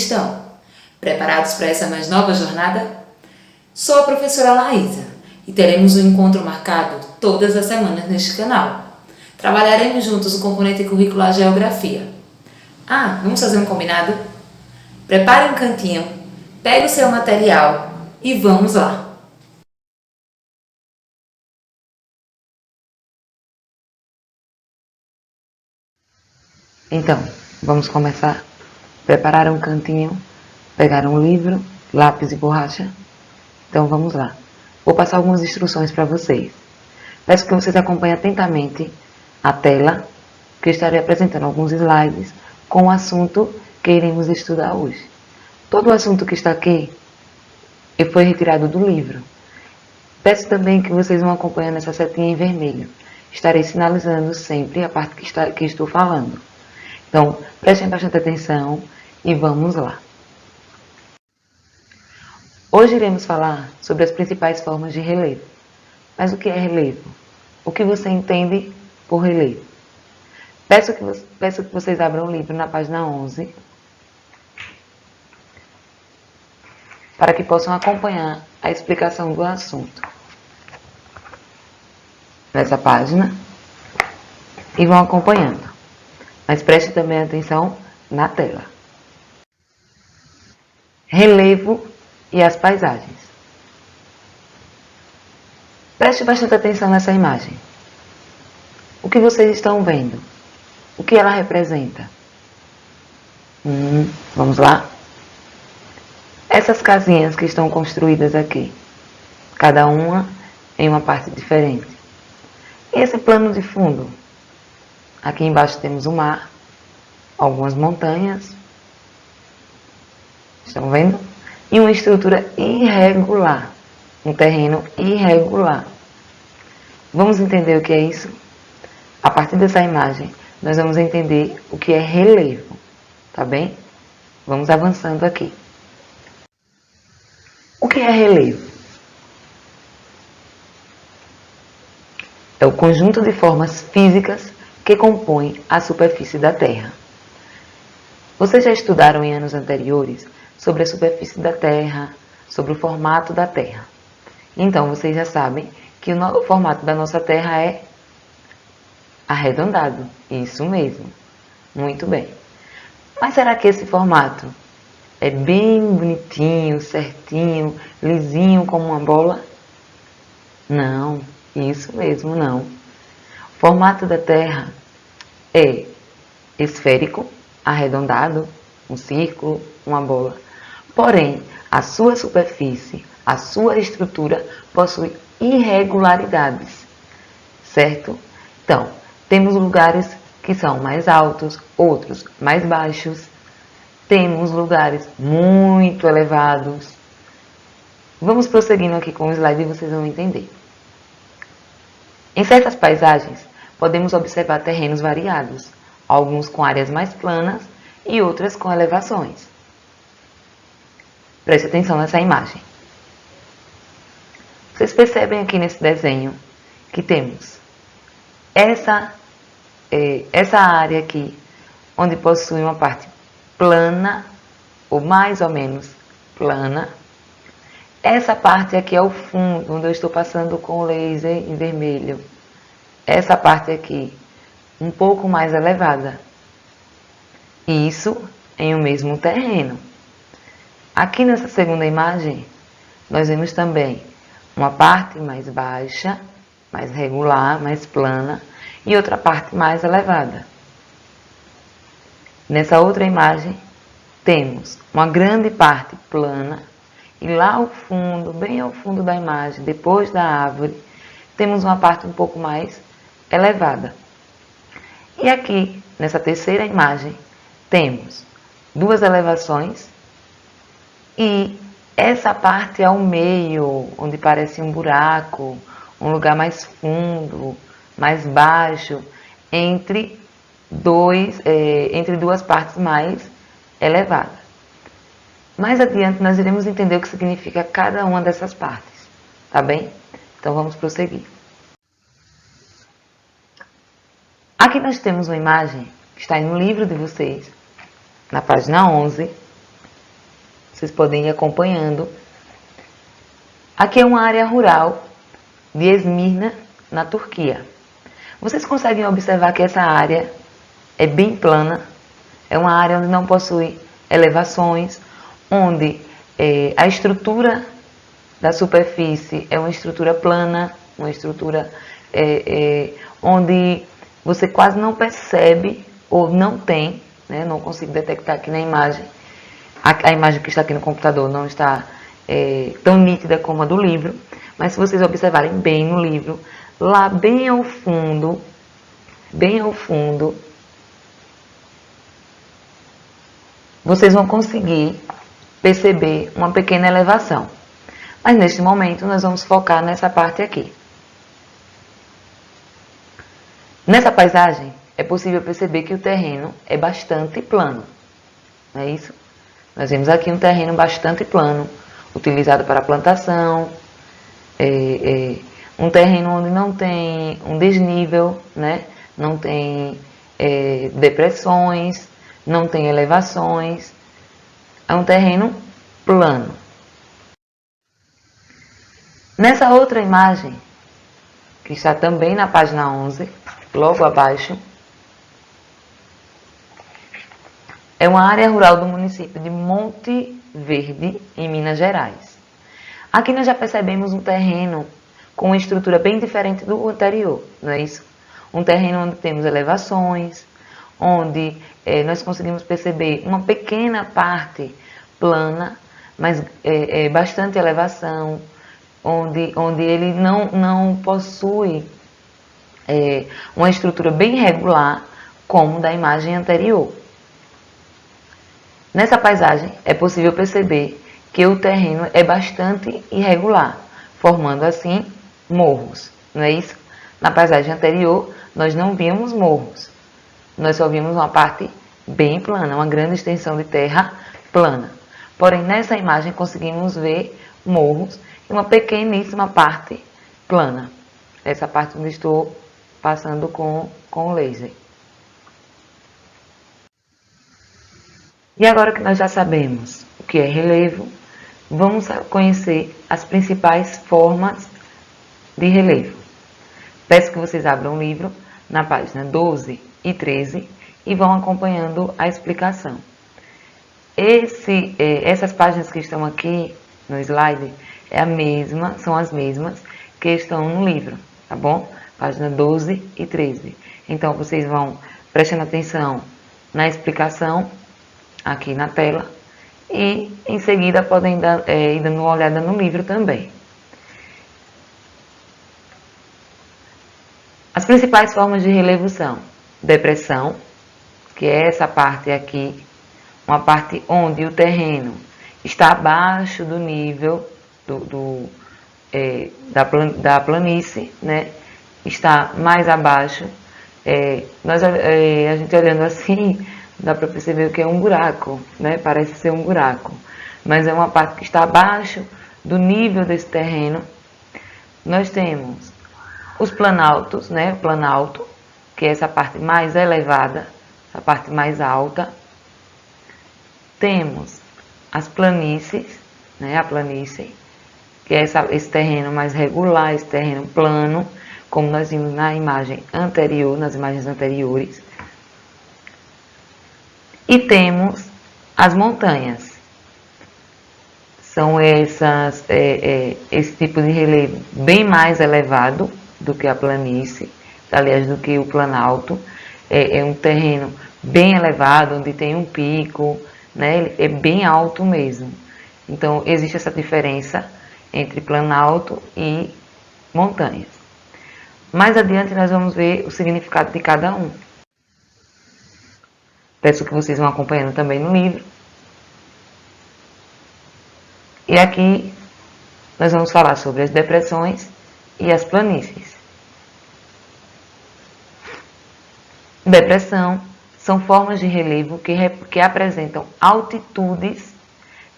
estão? Preparados para essa mais nova jornada? Sou a professora Laísa e teremos um encontro marcado todas as semanas neste canal. Trabalharemos juntos o componente curricular Geografia. Vamos fazer um combinado? Prepare um cantinho, pegue o seu material e vamos lá! Então, vamos começar. Preparar um cantinho, pegar um livro, lápis e borracha. Então vamos lá. Vou passar algumas instruções para vocês. Peço que vocês acompanhem atentamente a tela, que eu estarei apresentando alguns slides com o assunto que iremos estudar hoje. Todo o assunto que está aqui foi retirado do livro. Peço também que vocês vão acompanhando essa setinha em vermelho. Estarei sinalizando sempre a parte que estou falando. Então, prestem bastante atenção e vamos lá. Hoje iremos falar sobre as principais formas de relevo. Mas o que é relevo? O que você entende por relevo? Peço que vocês abram o livro na página 11 para que possam acompanhar a explicação do assunto. Nessa página e vão acompanhando. Mas preste também atenção na tela. Relevo e as paisagens. Preste bastante atenção nessa imagem. O que vocês estão vendo? O que ela representa? Vamos lá? Essas casinhas que estão construídas aqui, cada uma em uma parte diferente. E esse plano de fundo? Aqui embaixo temos o mar, algumas montanhas, estão vendo? E uma estrutura irregular, um terreno irregular. Vamos entender o que é isso? A partir dessa imagem, nós vamos entender o que é relevo, tá bem? Vamos avançando aqui. O que é relevo? É o conjunto de formas físicas que compõem a superfície da Terra. Vocês já estudaram em anos anteriores sobre a superfície da Terra, sobre o formato da Terra. Então, vocês já sabem que o formato da nossa Terra é arredondado. Isso mesmo. Muito bem. Mas será que esse formato é bem bonitinho, certinho, lisinho como uma bola? Não, isso mesmo não. O formato da Terra é esférico, arredondado, um círculo, uma bola. Porém, a sua superfície, a sua estrutura possui irregularidades, certo? Então, temos lugares que são mais altos, outros mais baixos. Temos lugares muito elevados. Vamos prosseguindo aqui com o slide e vocês vão entender. Em certas paisagens, podemos observar terrenos variados, alguns com áreas mais planas e outras com elevações. Preste atenção nessa imagem. Vocês percebem aqui nesse desenho que temos essa área aqui, onde possui uma parte plana, ou mais ou menos plana. Essa parte aqui é o fundo, onde eu estou passando com o laser em vermelho. Essa parte aqui, um pouco mais elevada. Isso em um mesmo terreno. Aqui nessa segunda imagem, nós vemos também uma parte mais baixa, mais regular, mais plana, e outra parte mais elevada. Nessa outra imagem, temos uma grande parte plana, e lá ao fundo, bem ao fundo da imagem, depois da árvore, temos uma parte um pouco mais elevada. E aqui, nessa terceira imagem, temos duas elevações e essa parte ao meio, onde parece um buraco, um lugar mais fundo, mais baixo, entre duas partes mais elevadas. Mais adiante nós iremos entender o que significa cada uma dessas partes, tá bem? Então vamos prosseguir. Aqui nós temos uma imagem que está no livro de vocês, na página 11, Vocês podem ir acompanhando. Aqui é uma área rural de Esmirna, na Turquia. Vocês conseguem observar que essa área é bem plana, é uma área onde não possui elevações, onde a estrutura da superfície é uma estrutura plana, uma estrutura onde você quase não percebe ou não tem, né, não consigo detectar aqui na imagem, a imagem que está aqui no computador não está tão nítida como a do livro, mas se vocês observarem bem no livro, lá bem ao fundo, vocês vão conseguir perceber uma pequena elevação. Mas neste momento nós vamos focar nessa parte aqui. Nessa paisagem é possível perceber que o terreno é bastante plano, não é isso? Nós vemos aqui um terreno bastante plano, utilizado para plantação, um terreno onde não tem um desnível, né? Não tem depressões, não tem elevações, é um terreno plano. Nessa outra imagem, que está também na página 11, logo abaixo, é uma área rural do município de Monte Verde, em Minas Gerais. Aqui nós já percebemos um terreno com uma estrutura bem diferente do anterior, não é isso? Um terreno onde temos elevações, onde nós conseguimos perceber uma pequena parte plana, mas bastante elevação, onde ele não possui uma estrutura bem regular, como da imagem anterior. Nessa paisagem é possível perceber que o terreno é bastante irregular, formando assim morros, não é isso? Na paisagem anterior nós não víamos morros, nós só vimos uma parte bem plana, uma grande extensão de terra plana. Porém, nessa imagem conseguimos ver morros e uma pequeníssima parte plana. Essa parte onde estou passando com o laser. E agora que nós já sabemos o que é relevo, vamos conhecer as principais formas de relevo. Peço que vocês abram o livro na página 12 e 13 e vão acompanhando a explicação. Essas páginas que estão aqui no slide são as mesmas que estão no livro, tá bom? Página 12 e 13. Então, vocês vão prestando atenção na explicação aqui na tela e em seguida podem ir dando uma olhada no livro também. As principais formas de relevo são depressão, que é essa parte aqui, uma parte onde o terreno está abaixo do nível da planície, né? Está mais abaixo. A gente olhando assim, dá para perceber que é um buraco, né? Parece ser um buraco, mas é uma parte que está abaixo do nível desse terreno. Nós temos os planaltos, né? O planalto, que é essa parte mais elevada, essa parte mais alta. Temos as planícies, né? A planície, que é esse terreno mais regular, esse terreno plano, como nós vimos na imagem anterior, nas imagens anteriores. E temos as montanhas. São esse tipo de relevo bem mais elevado do que a planície, aliás, do que o planalto. É um terreno bem elevado, onde tem um pico, né? Ele é bem alto mesmo. Então, existe essa diferença entre planalto e montanhas. Mais adiante, nós vamos ver o significado de cada um. Peço que vocês vão acompanhando também no livro. E aqui nós vamos falar sobre as depressões e as planícies. Depressão são formas de relevo que apresentam altitudes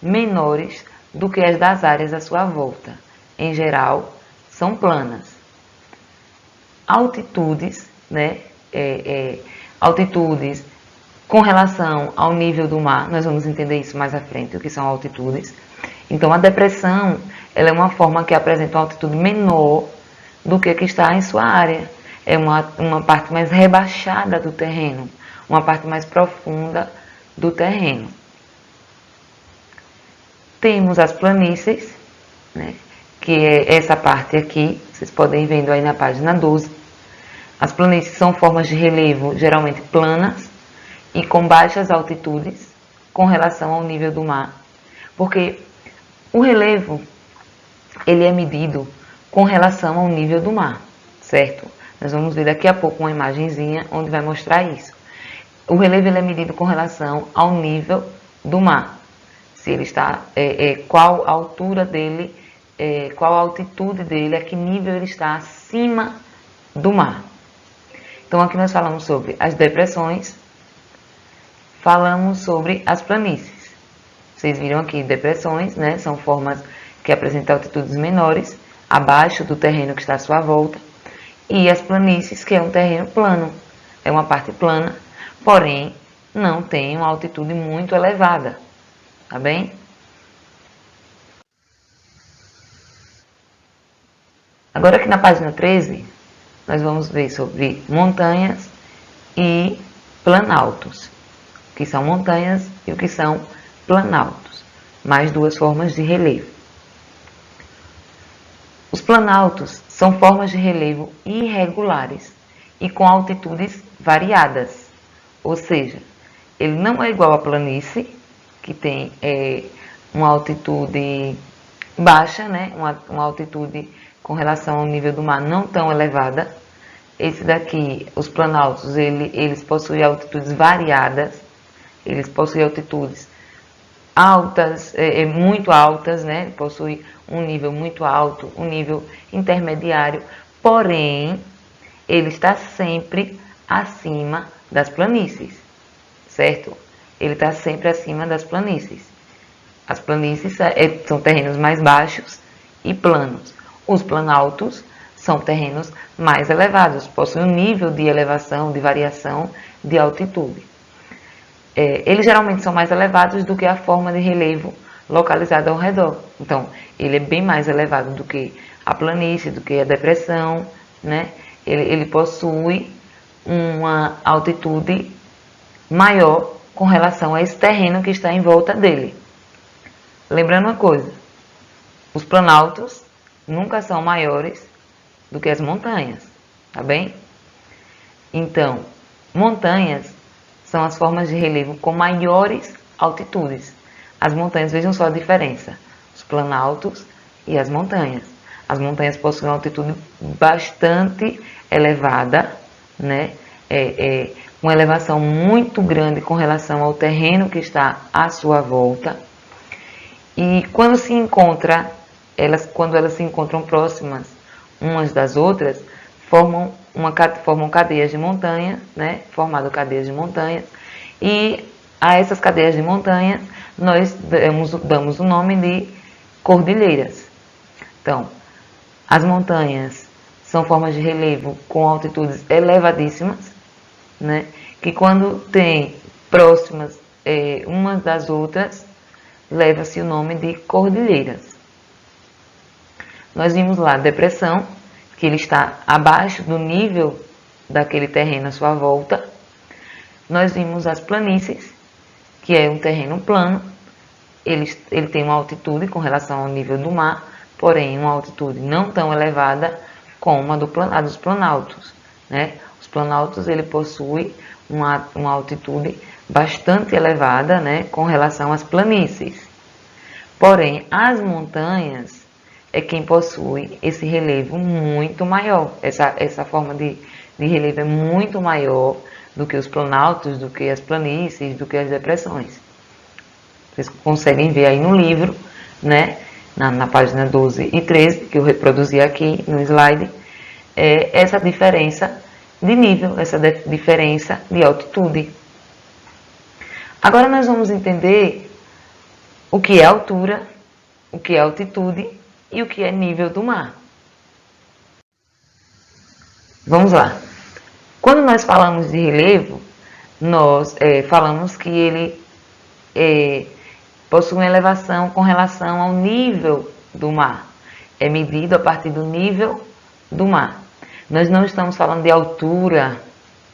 menores do que as das áreas à sua volta. Em geral, são planas. Altitudes, né? Altitudes Com relação ao nível do mar, nós vamos entender isso mais à frente, o que são altitudes. Então, a depressão, ela é uma forma que apresenta uma altitude menor do que a que está em sua área. É uma parte mais rebaixada do terreno, uma parte mais profunda do terreno. Temos as planícies, né, que é essa parte aqui, vocês podem ir vendo aí na página 12. As planícies são formas de relevo geralmente planas e com baixas altitudes com relação ao nível do mar. Porque o relevo, ele é medido com relação ao nível do mar, certo? Nós vamos ver daqui a pouco uma imagenzinha onde vai mostrar isso. O relevo ele é medido com relação ao nível do mar. Se ele está, qual a altura dele, qual a altitude dele, a que nível ele está acima do mar. Então aqui nós falamos sobre as depressões, falamos sobre as planícies. Vocês viram aqui depressões, né? São formas que apresentam altitudes menores, abaixo do terreno que está à sua volta. E as planícies, que é um terreno plano, é uma parte plana, porém não tem uma altitude muito elevada, tá bem? Agora aqui na página 13, nós vamos ver sobre montanhas e planaltos, o que são montanhas e o que são planaltos, mais duas formas de relevo. Os planaltos são formas de relevo irregulares e com altitudes variadas, ou seja, ele não é igual à planície, que tem uma altitude baixa, né? Uma altitude com relação ao nível do mar não tão elevada. Esse daqui, os planaltos, eles possuem altitudes variadas, eles possuem altitudes altas, muito altas, né? Possui um nível muito alto, um nível intermediário, porém, ele está sempre acima das planícies, certo? Ele está sempre acima das planícies. As planícies são terrenos mais baixos e planos. Os planaltos são terrenos mais elevados, possuem um nível de elevação, de variação de altitude. Eles geralmente são mais elevados do que a forma de relevo localizada ao redor. Então, ele é bem mais elevado do que a planície, do que a depressão, né? Ele possui uma altitude maior com relação a esse terreno que está em volta dele. Lembrando uma coisa, os planaltos nunca são maiores do que as montanhas, tá bem? Então, montanhas são as formas de relevo com maiores altitudes. As montanhas, vejam só a diferença, os planaltos e as montanhas. As montanhas possuem uma altitude bastante elevada, né? Uma elevação muito grande com relação ao terreno que está à sua volta. E quando elas se encontram próximas umas das outras, formam cadeias de montanhas, né? Formado cadeias de montanhas. E a essas cadeias de montanhas nós damos o nome de cordilheiras. Então, as montanhas são formas de relevo com altitudes elevadíssimas, né? Que quando tem próximas umas das outras, leva-se o nome de cordilheiras. Nós vimos lá a depressão, que ele está abaixo do nível daquele terreno à sua volta. Nós vimos as planícies, que é um terreno plano. Ele tem uma altitude com relação ao nível do mar, porém uma altitude não tão elevada como a dos planaltos, né? Os planaltos ele possui uma altitude bastante elevada, né, com relação às planícies. Porém, as montanhas é quem possui esse relevo muito maior. Essa forma de relevo é muito maior do que os planaltos, do que as planícies, do que as depressões. Vocês conseguem ver aí no livro, né, na página 12 e 13, que eu reproduzi aqui no slide, essa diferença de nível, essa diferença de altitude. Agora nós vamos entender o que é altura, o que é altitude e o que é nível do mar. Vamos lá. Quando nós falamos de relevo, nós falamos que ele possui uma elevação com relação ao nível do mar. É medido a partir do nível do mar. Nós não estamos falando de altura,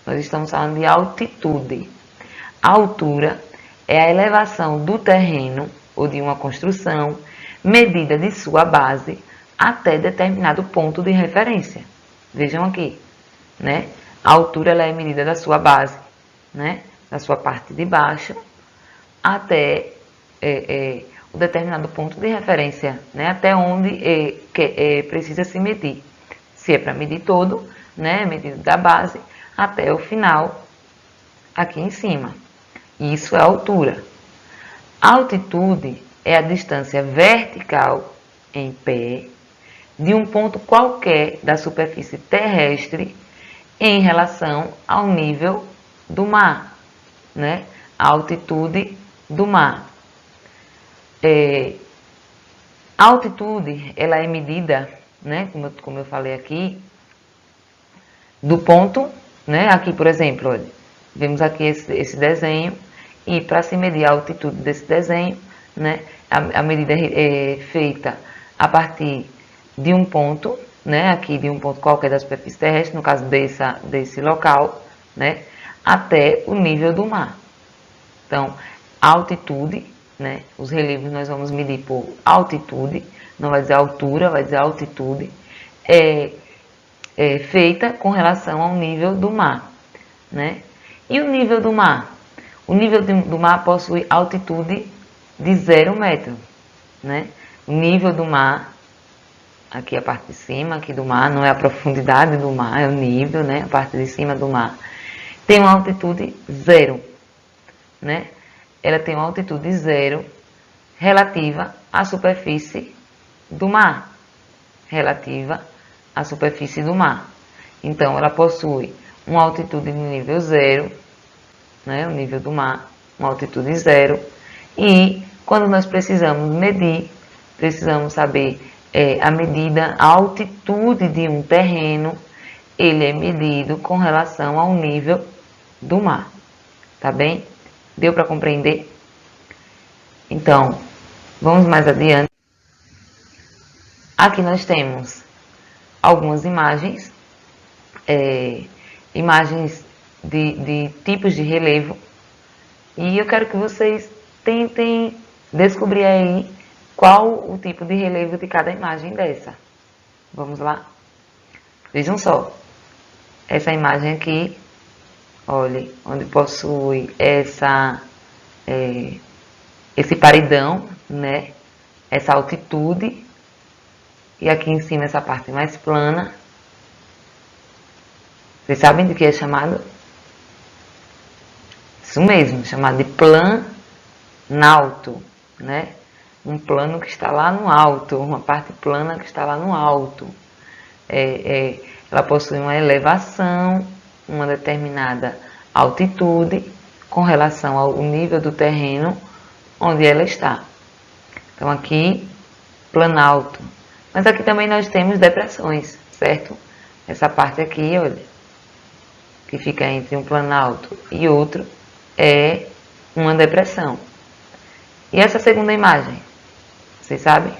nós estamos falando de altitude. A altura é a elevação do terreno ou de uma construção medida de sua base até determinado ponto de referência. Vejam aqui, né? A altura ela é medida da sua base, né? Da sua parte de baixo até o determinado ponto de referência, né? Até onde precisa se medir. Se é para medir todo, né? Medida da base até o final aqui em cima. Isso é a altura. A altitude é a distância vertical em pé de um ponto qualquer da superfície terrestre em relação ao nível do mar, né? A altitude do mar. A altitude ela é medida, né? Como eu falei aqui, do ponto, né? Aqui, por exemplo, olha, vemos aqui esse desenho. E para se medir a altitude desse desenho, né, a medida é feita a partir de um ponto, né, aqui de um ponto qualquer da superfície terrestre, no caso desse local, né, até o nível do mar. Então, a altitude, né, os relevos nós vamos medir por altitude, não vai dizer altura, vai dizer altitude, é feita com relação ao nível do mar, né. E o nível do mar? O nível do mar possui altitude de 0 metro, né? O nível do mar, aqui a parte de cima aqui do mar, não é a profundidade do mar, é o nível, né? A parte de cima do mar. Tem uma altitude 0, né? Ela tem uma altitude 0 relativa à superfície do mar. Relativa à superfície do mar. Então, ela possui uma altitude no nível 0, né, o nível do mar, uma altitude 0, e quando nós precisamos medir, precisamos saber a medida, a altitude de um terreno, ele é medido com relação ao nível do mar, tá bem? Deu para compreender? Então, vamos mais adiante. Aqui nós temos algumas imagens, imagens de tipos de relevo, e eu quero que vocês tentem descobrir aí qual o tipo de relevo de cada imagem dessa. Vamos lá? Vejam só, essa imagem aqui, olhe, onde possui esse paredão, né? Essa altitude, e aqui em cima essa parte mais plana. Vocês sabem de que é chamado? Isso mesmo, chamado de planalto, né? Um plano que está lá no alto, uma parte plana que está lá no alto. Ela possui uma elevação, uma determinada altitude com relação ao nível do terreno onde ela está. Então aqui, planalto. Mas aqui também nós temos depressões, certo? Essa parte aqui, olha, que fica entre um planalto e outro, é uma depressão. E essa segunda imagem, vocês sabem?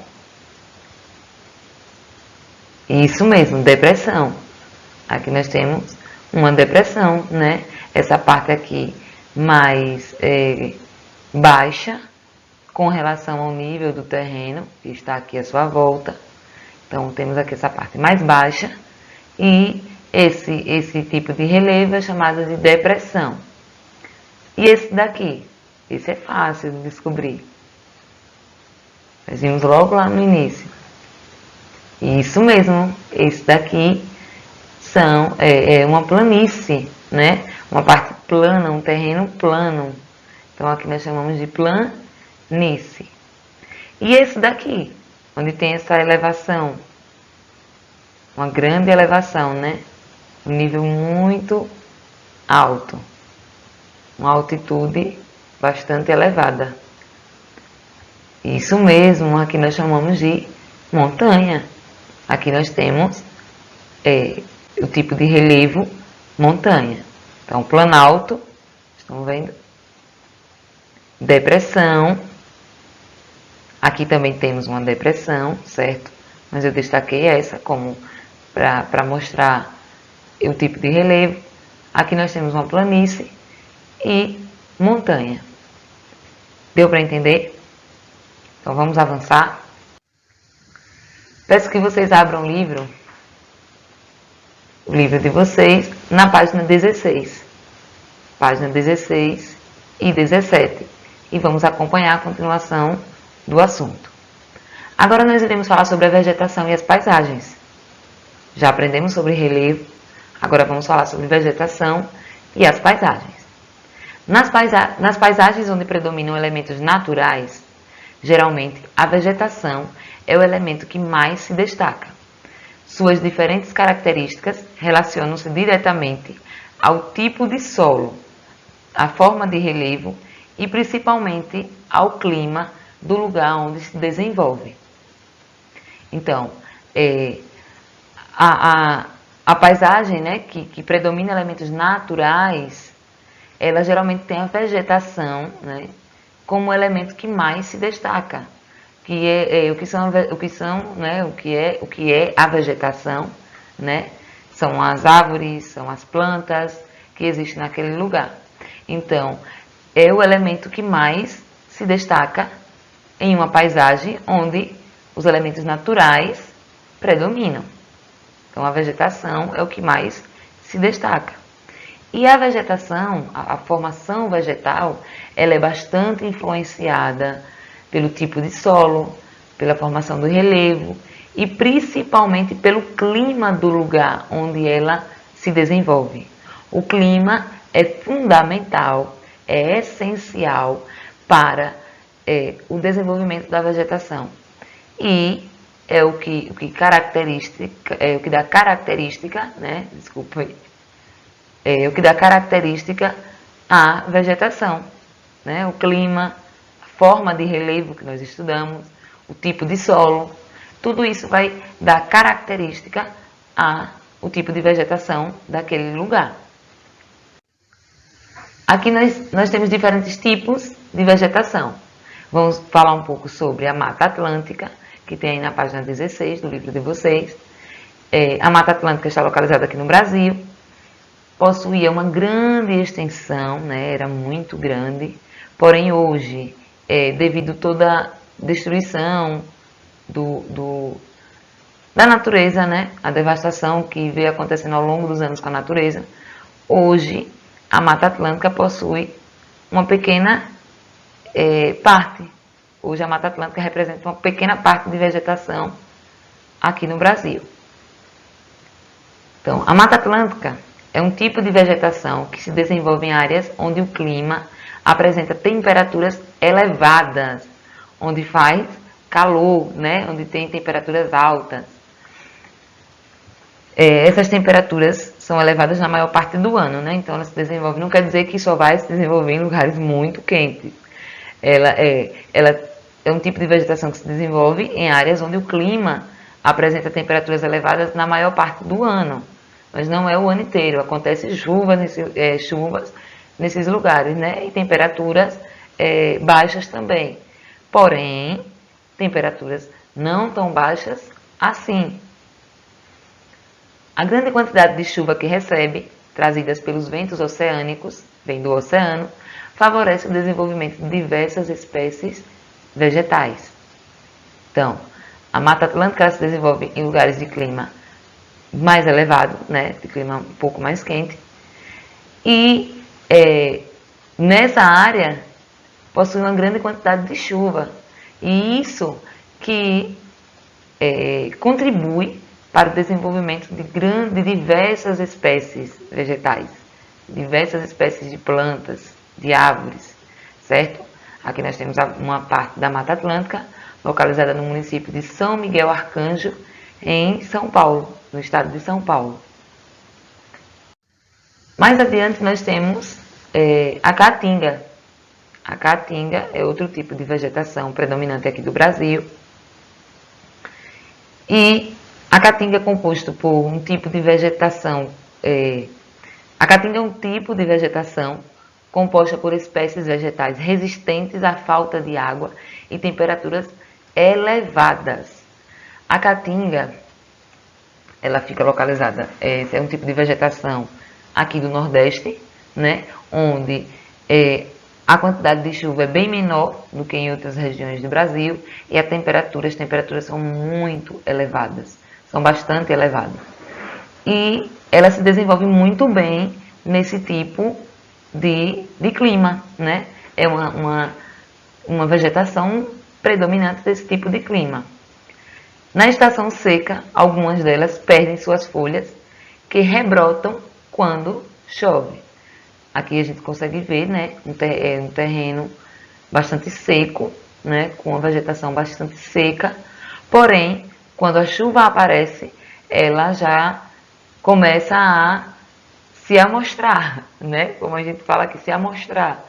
Isso mesmo, depressão. Aqui nós temos uma depressão, né? Essa parte aqui mais baixa com relação ao nível do terreno que está aqui à sua volta. Então temos aqui essa parte mais baixa e esse tipo de relevo é chamado de depressão. E esse daqui? Esse é fácil de descobrir. Nós vimos logo lá no início. Isso mesmo, esse daqui é uma planície, né? Uma parte plana, um terreno plano. Então aqui nós chamamos de planície. E esse daqui, onde tem essa elevação, uma grande elevação, né? Um nível muito alto, uma altitude bastante elevada. Isso mesmo, aqui nós chamamos de montanha. Aqui nós temos o tipo de relevo montanha. Então, planalto Estão vendo? Depressão. Aqui também temos uma depressão, certo? Mas eu destaquei essa como para mostrar o tipo de relevo. Aqui nós temos uma planície e montanha. Deu para entender? Então vamos avançar. Peço que vocês abram o livro de vocês, na página 16. Página 16 e 17. E vamos acompanhar a continuação do assunto. Agora nós iremos falar sobre a vegetação e as paisagens. Já aprendemos sobre relevo, agora vamos falar sobre vegetação e as paisagens. Nas paisagens onde predominam elementos naturais, geralmente a vegetação é o elemento que mais se destaca. Suas diferentes características relacionam-se diretamente ao tipo de solo, à forma de relevo e principalmente ao clima do lugar onde se desenvolve. Então, a paisagem, né, que predomina elementos naturais, ela geralmente tem a vegetação, né, como o elemento que mais se destaca, que é o que é a vegetação, né? São as árvores, são as plantas que existem naquele lugar. Então, é o elemento que mais se destaca em uma paisagem onde os elementos naturais predominam. Então, a vegetação é o que mais se destaca. E a vegetação, a formação vegetal, ela é bastante influenciada pelo tipo de solo, pela formação do relevo e principalmente pelo clima do lugar onde ela se desenvolve. O clima é fundamental, é essencial para o desenvolvimento da vegetação e é o que dá característica, né? É o que dá característica à vegetação, né? O clima, a forma de relevo que nós estudamos, o tipo de solo, tudo isso vai dar característica ao tipo de vegetação daquele lugar. Aqui nós temos diferentes tipos de vegetação. Vamos falar um pouco sobre a Mata Atlântica, que tem aí na página 16 do livro de vocês. A Mata Atlântica está localizada aqui no Brasil, possuía uma grande extensão, né, era muito grande, porém hoje, devido a toda a destruição da natureza, né, a devastação que veio acontecendo ao longo dos anos com a natureza, hoje a Mata Atlântica possui uma pequena parte. Hoje a Mata Atlântica representa uma pequena parte de vegetação aqui no Brasil. Então, a Mata Atlântica é um tipo de vegetação que se desenvolve em áreas onde o clima apresenta temperaturas elevadas, onde faz calor, né? Onde tem temperaturas altas. Essas temperaturas são elevadas na maior parte do ano, né? Então ela se desenvolve, não quer dizer que só vai se desenvolver em lugares muito quentes. Ela é um tipo de vegetação que se desenvolve em áreas onde o clima apresenta temperaturas elevadas na maior parte do ano, mas não é o ano inteiro. Acontece chuvas nesses lugares, né? E temperaturas baixas também. Porém, temperaturas não tão baixas assim. A grande quantidade de chuva que recebe, trazidas pelos ventos oceânicos, vem do oceano, favorece o desenvolvimento de diversas espécies vegetais. Então, a Mata Atlântica se desenvolve em lugares de clima mais elevado, né, de clima um pouco mais quente, e nessa área possui uma grande quantidade de chuva, e isso que contribui para o desenvolvimento de diversas espécies vegetais, diversas espécies de plantas, de árvores, certo? Aqui nós temos uma parte da Mata Atlântica, localizada no município de São Miguel Arcanjo, em São Paulo, no estado de São Paulo. Mais adiante nós temos a Caatinga. A Caatinga é outro tipo de vegetação predominante aqui do Brasil. E a Caatinga é composto por um tipo de vegetação. A Caatinga é um tipo de vegetação composta por espécies vegetais resistentes à falta de água e temperaturas elevadas. A caatinga, ela fica localizada, esse é um tipo de vegetação aqui do Nordeste, né, onde a quantidade de chuva é bem menor do que em outras regiões do Brasil e as temperaturas são muito elevadas, são bastante elevadas. E ela se desenvolve muito bem nesse tipo de clima, né? É uma vegetação predominante desse tipo de clima. Na estação seca, algumas delas perdem suas folhas, que rebrotam quando chove. Aqui a gente consegue ver, né, um terreno bastante seco, né, com uma vegetação bastante seca. Porém, quando a chuva aparece, ela já começa a se amostrar, né? Como a gente fala aqui, se amostrar.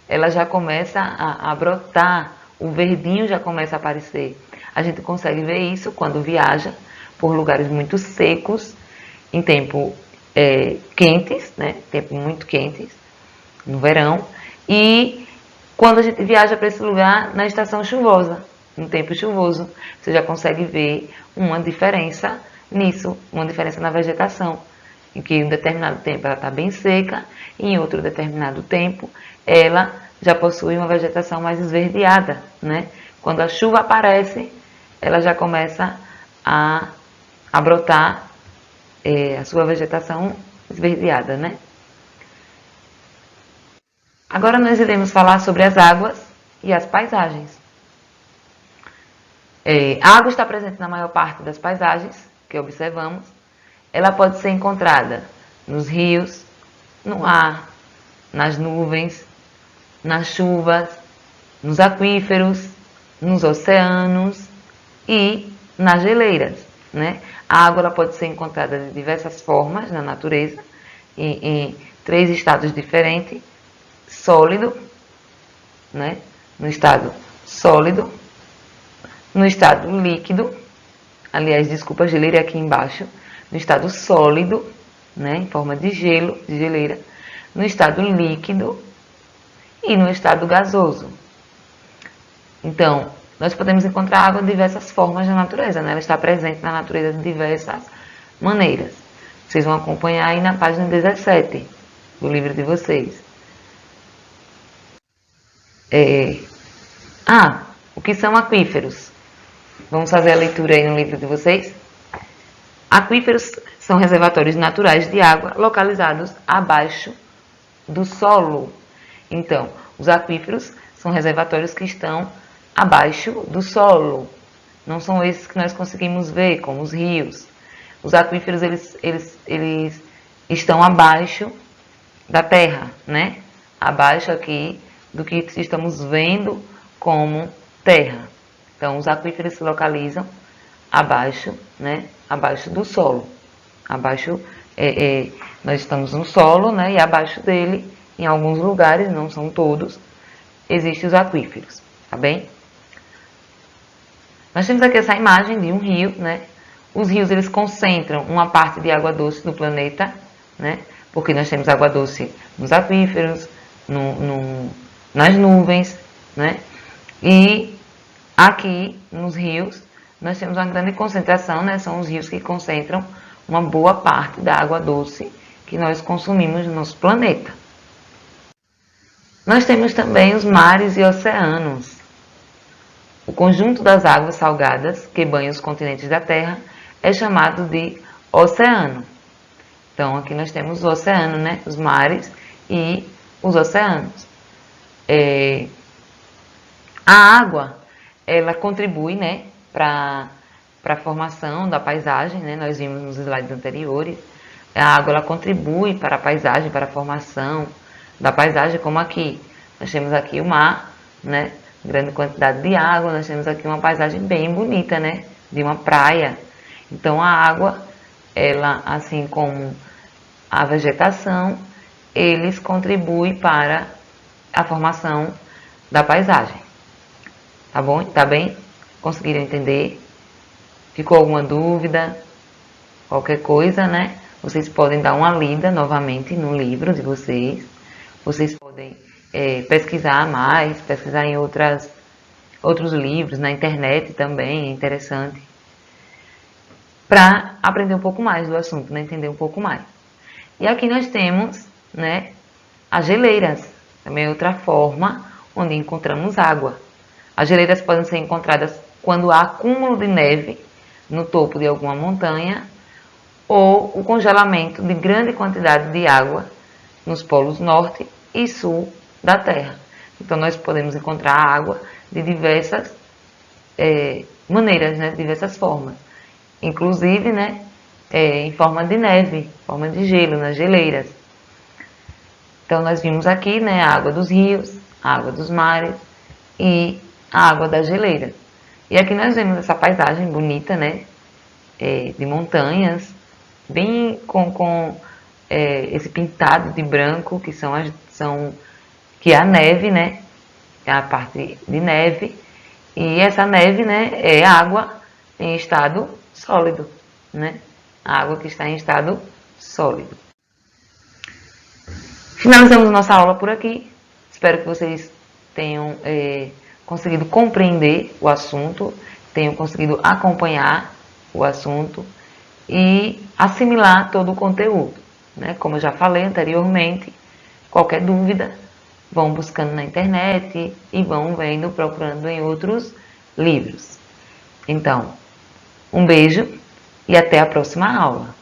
Ela já começa a brotar, o verdinho já começa a aparecer. A gente consegue ver isso quando viaja por lugares muito secos, em tempo quentes, né? Tempo muito quentes, no verão. E quando a gente viaja para esse lugar na estação chuvosa, no tempo chuvoso, você já consegue ver uma diferença nisso, uma diferença na vegetação, em que em um determinado tempo ela está bem seca e em outro determinado tempo ela já possui uma vegetação mais esverdeada, né? Quando a chuva aparece, ela já começa a brotar a sua vegetação esverdeada, né? Agora nós iremos falar sobre as águas e as paisagens. A água está presente na maior parte das paisagens que observamos. Ela pode ser encontrada nos rios, no ar, nas nuvens, nas chuvas, nos aquíferos, nos oceanos e nas geleiras, né? A água ela pode ser encontrada de diversas formas na natureza, em 3 estados diferentes: sólido, né? No estado sólido, no estado líquido, aliás, desculpa, geleira aqui embaixo, no estado sólido, né, em forma de gelo, de geleira, no estado líquido e no estado gasoso. Então, nós podemos encontrar água de diversas formas na natureza, né? Ela está presente na natureza de diversas maneiras. Vocês vão acompanhar aí na página 17 do livro de vocês. O que são aquíferos? Vamos fazer a leitura aí no livro de vocês? Aquíferos são reservatórios naturais de água localizados abaixo do solo. Então, os aquíferos são reservatórios que estão abaixo do solo. Não são esses que nós conseguimos ver, como os rios. Os aquíferos, eles estão abaixo da terra, né? Abaixo aqui do que estamos vendo como terra. Então, os aquíferos se localizam abaixo, né? Abaixo do solo. Abaixo, nós estamos no solo, né? E abaixo dele, em alguns lugares, não são todos, existem os aquíferos, tá bem? Nós temos aqui essa imagem de um rio, né? Os rios, eles concentram uma parte de água doce do planeta, né? Porque nós temos água doce nos aquíferos, nas nuvens, né? E aqui nos rios, nós temos uma grande concentração, né? São os rios que concentram uma boa parte da água doce que nós consumimos no nosso planeta. Nós temos também os mares e oceanos. O conjunto das águas salgadas que banham os continentes da Terra é chamado de oceano. Então, aqui nós temos o oceano, né? Os mares e os oceanos. A água, ela contribui, né, para a formação da paisagem, né? Nós vimos nos slides anteriores. A água, ela contribui para a paisagem, para a formação da paisagem, como aqui. Nós temos aqui o mar, né? Grande quantidade de água, nós temos aqui uma paisagem bem bonita, né? De uma praia. Então, a água, ela, assim como a vegetação, eles contribuem para a formação da paisagem. Tá bom? Tá bem? Conseguiram entender? Ficou alguma dúvida? Qualquer coisa, né? Vocês podem dar uma lida novamente no livro de vocês, Vocês podem pesquisar mais, pesquisar em outros livros, na internet também, é interessante, para aprender um pouco mais do assunto, né? Entender um pouco mais. E aqui nós temos, né, as geleiras, também é outra forma onde encontramos água. As geleiras podem ser encontradas quando há acúmulo de neve no topo de alguma montanha ou o congelamento de grande quantidade de água nos polos norte e sul da Terra. Então nós podemos encontrar água de diversas maneiras, né, de diversas formas, inclusive, né, em forma de neve, em forma de gelo, nas geleiras. Então nós vimos aqui, né, a água dos rios, a água dos mares e a água das geleiras. E aqui nós vemos essa paisagem bonita, né, de montanhas, bem com esse pintado de branco, que é a neve, né, é a parte de neve. E essa neve, né, é água em estado sólido, né, a água que está em estado sólido. Finalizamos nossa aula por aqui. Espero que vocês tenham conseguido compreender o assunto, tenham conseguido acompanhar o assunto e assimilar todo o conteúdo, né? Como eu já falei anteriormente, qualquer dúvida, vão buscando na internet e vão vendo, procurando em outros livros. Então, um beijo e até a próxima aula.